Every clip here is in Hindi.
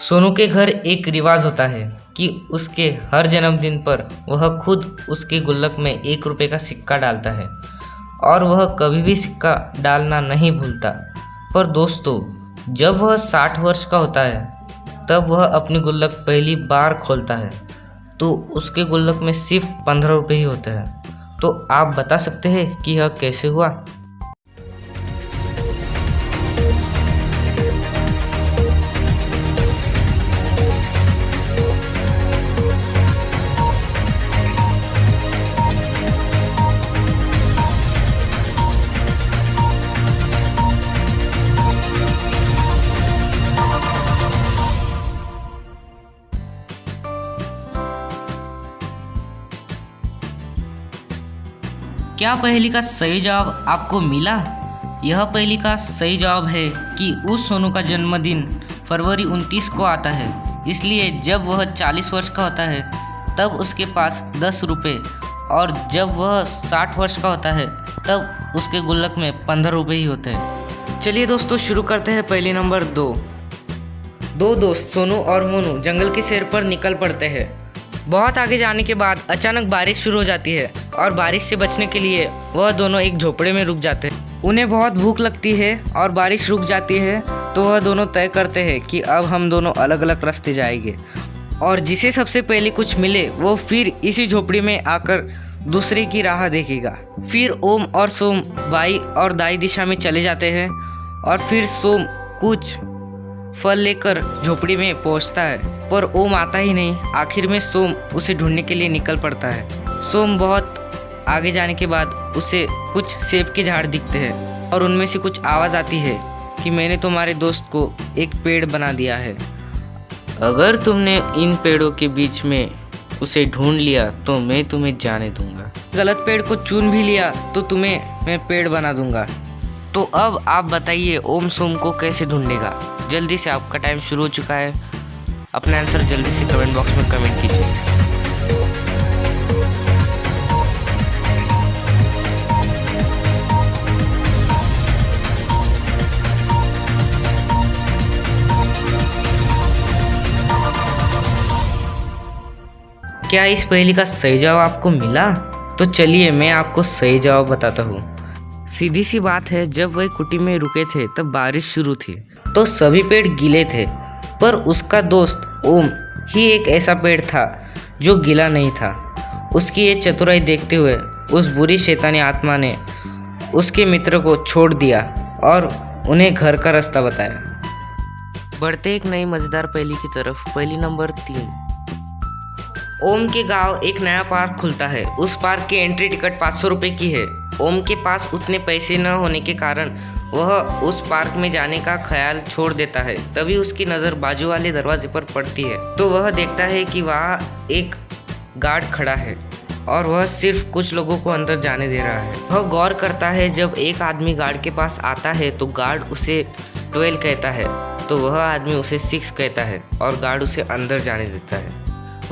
सोनू के घर एक रिवाज होता है कि उसके हर जन्मदिन पर वह खुद उसके गुल्लक में 1 रुपये का सिक्का डालता है और वह कभी भी सिक्का डालना नहीं भूलता। पर दोस्तों, जब वह 60 वर्ष का होता है तब वह अपनी गुल्लक पहली बार खोलता है तो उसके गुल्लक में सिर्फ 15 रुपये ही होते हैं। तो आप बता सकते हैं कि यह कैसे हुआ? क्या पहेली का सही जवाब आपको मिला? यह पहेली का सही जवाब है कि उस सोनू का जन्मदिन फरवरी 29 को आता है, इसलिए जब वह 40 वर्ष का होता है तब उसके पास 10 रुपये और जब वह 60 वर्ष का होता है तब उसके गुल्लक में 15 रुपये ही होते हैं। चलिए दोस्तों, शुरू करते हैं। पहेली नंबर 2। दो दोस्त सोनू और मोनू जंगल की सैर पर निकल पड़ते हैं। बहुत आगे जाने के बाद अचानक बारिश शुरू हो जाती है और बारिश से बचने के लिए वह दोनों एक झोपड़े में रुक जाते हैं। उन्हें बहुत भूख लगती है और बारिश रुक जाती है तो वह दोनों तय करते हैं कि अब हम दोनों अलग अलग रास्ते जाएंगे और जिसे सबसे पहले कुछ मिले वो फिर इसी झोपड़ी में आकर दूसरे की राह देखेगा। फिर ओम और सोम बाई और दाई दिशा में चले जाते हैं और फिर सोम कुछ फल लेकर झोपड़ी में पहुंचता है पर ओम आता ही नहीं। आखिर में सोम उसे ढूंढने के लिए निकल पड़ता है। सोम बहुत आगे जाने के बाद उसे कुछ सेब के झाड़ दिखते हैं और उनमें से कुछ आवाज़ आती है कि मैंने तुम्हारे दोस्त को एक पेड़ बना दिया है। अगर तुमने इन पेड़ों के बीच में उसे ढूंढ लिया तो मैं तुम्हें जाने दूंगा। गलत पेड़ को चुन भी लिया तो तुम्हें मैं पेड़ बना दूंगा। तो अब आप बताइए ओम सोम को कैसे ढूंढेगा? जल्दी से, आपका टाइम शुरू हो चुका है। अपना आंसर जल्दी से कमेंट बॉक्स में कमेंट कीजिए। क्या इस पहेली का सही जवाब आपको मिला? तो चलिए मैं आपको सही जवाब बताता हूँ। सीधी सी बात है, जब वह कुटी में रुके थे तब बारिश शुरू थी तो सभी पेड़ गीले थे पर उसका दोस्त ओम ही एक ऐसा पेड़ था जो गीला नहीं था। उसकी ये चतुराई देखते हुए उस बुरी शैतानी आत्मा ने उसके मित्र को छोड़ दिया और उन्हें घर का रास्ता बताया। बढ़ते एक नई मज़ेदार पहेली की तरफ। पहेली नंबर 3। ओम के गांव एक नया पार्क खुलता है। उस पार्क की एंट्री टिकट 500 रुपये की है। ओम के पास उतने पैसे न होने के कारण वह उस पार्क में जाने का ख्याल छोड़ देता है। तभी उसकी नज़र बाजू वाले दरवाजे पर पड़ती है तो वह देखता है कि वहाँ एक गार्ड खड़ा है और वह सिर्फ कुछ लोगों को अंदर जाने दे रहा है। वह गौर करता है, जब एक आदमी गार्ड के पास आता है तो गार्ड उसे 12 कहता है तो वह आदमी उसे 6 कहता है और गार्ड उसे अंदर जाने देता है।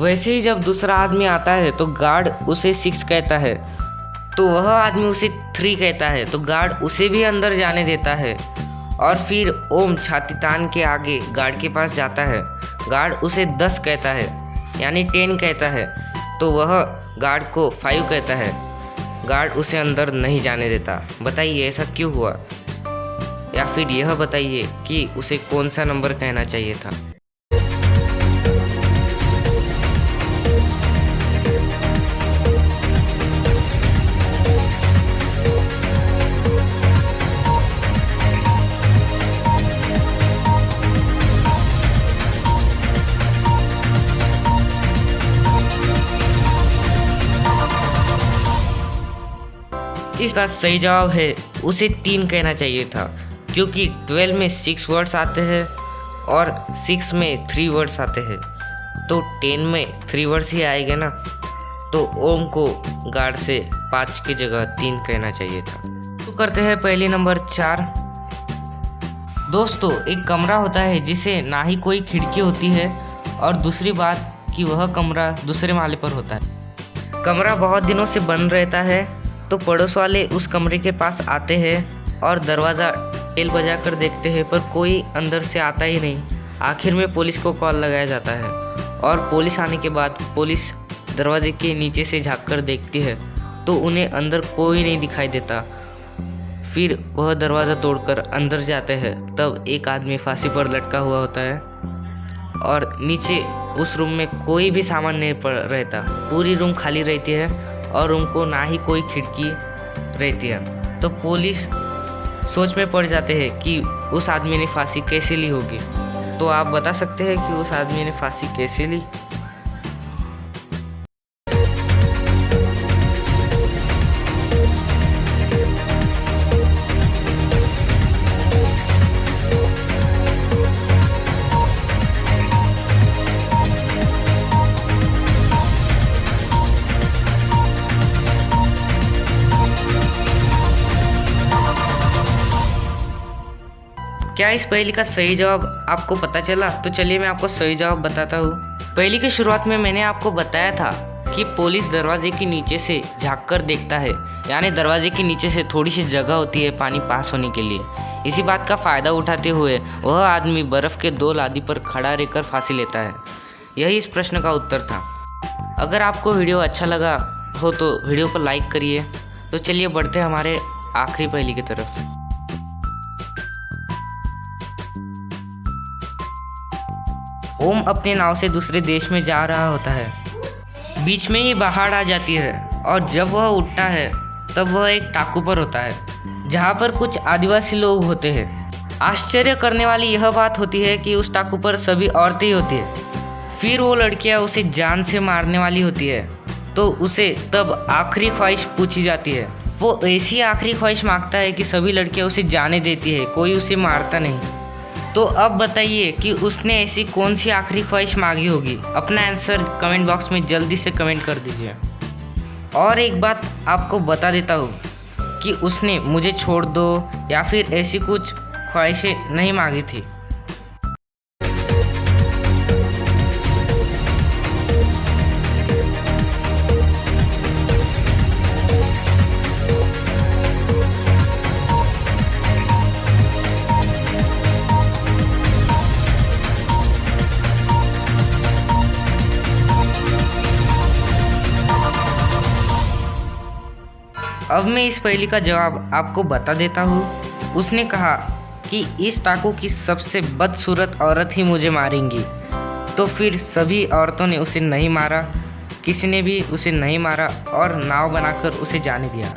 वैसे ही जब दूसरा आदमी आता है तो गार्ड उसे 6 कहता है तो वह आदमी उसे 3 कहता है तो गार्ड उसे भी अंदर जाने देता है। और फिर ओम छाती तान के आगे गार्ड के पास जाता है। गार्ड उसे 10 कहता है यानी 10 कहता है तो वह गार्ड को 5 कहता है। गार्ड उसे अंदर नहीं जाने देता। बताइए ऐसा क्यों हुआ? या फिर यह बताइए कि उसे कौन सा नंबर कहना चाहिए था? इसका सही जवाब है उसे 3 कहना चाहिए था, क्योंकि 12 में 6 वर्ड्स आते हैं और 6 में 3 वर्ड्स आते हैं तो 10 में 3 वर्ड्स ही आएंगे ना। तो ओम को गार्ड से 5 की जगह 3 कहना चाहिए था। तो करते हैं पहली नंबर 4। दोस्तों, एक कमरा होता है जिसे ना ही कोई खिड़की होती है और दूसरी बात कि वह कमरा दूसरे माले पर होता है। कमरा बहुत दिनों से बंद रहता है तो पड़ोस वाले उस कमरे के पास आते हैं और दरवाज़ा टेल बजा कर देखते हैं पर कोई अंदर से आता ही नहीं। आखिर में पुलिस को कॉल लगाया जाता है और पुलिस आने के बाद पुलिस दरवाजे के नीचे से झाँक कर देखती है तो उन्हें अंदर कोई नहीं दिखाई देता। फिर वह दरवाज़ा तोड़कर अंदर जाते हैं, तब एक आदमी फांसी पर लटका हुआ होता है और नीचे उस रूम में कोई भी सामान नहीं रहता। पूरी रूम खाली रहती है और रूम को ना ही कोई खिड़की रहती है। तो पुलिस सोच में पड़ जाते हैं कि उस आदमी ने फांसी कैसे ली होगी। तो आप बता सकते हैं कि उस आदमी ने फांसी कैसे ली? क्या इस पहेली का सही जवाब आपको पता चला? तो चलिए मैं आपको सही जवाब बताता हूँ। पहेली की शुरुआत में मैंने आपको बताया था कि पुलिस दरवाजे के नीचे से झाँक कर देखता है, यानी दरवाजे के नीचे से थोड़ी सी जगह होती है पानी पास होने के लिए। इसी बात का फ़ायदा उठाते हुए वह आदमी बर्फ़ के 2 लादी पर खड़ा रहकर फांसी लेता है। यही इस प्रश्न का उत्तर था। अगर आपको वीडियो अच्छा लगा हो तो वीडियो को लाइक करिए। तो चलिए बढ़ते हैं हमारे आखिरी पहेली की तरफ। ओम अपने नाव से दूसरे देश में जा रहा होता है। बीच में ही बाढ़ आ जाती है और जब वह उठता है तब वह एक टापू पर होता है जहाँ पर कुछ आदिवासी लोग होते हैं। आश्चर्य करने वाली यह बात होती है कि उस टापू पर सभी औरतें ही होती है। फिर वो लड़कियाँ उसे जान से मारने वाली होती है तो उसे तब आखिरी ख्वाहिश पूछी जाती है। वो ऐसी आखिरी ख्वाहिश मांगता है कि सभी लड़कियाँ उसे जाने देती है, कोई उसे मारता नहीं। तो अब बताइए कि उसने ऐसी कौन सी आखिरी ख्वाहिश मांगी होगी? अपना आंसर कमेंट बॉक्स में जल्दी से कमेंट कर दीजिए। और एक बात आपको बता देता हूँ कि उसने मुझे छोड़ दो या फिर ऐसी कुछ ख्वाहिशें नहीं मांगी थी। अब मैं इस पहेली का जवाब आपको बता देता हूँ। उसने कहा कि इस टापू की सबसे बदसूरत औरत ही मुझे मारेंगी। तो फिर सभी औरतों ने उसे नहीं मारा, किसी ने भी उसे नहीं मारा और नाव बनाकर उसे जाने दिया।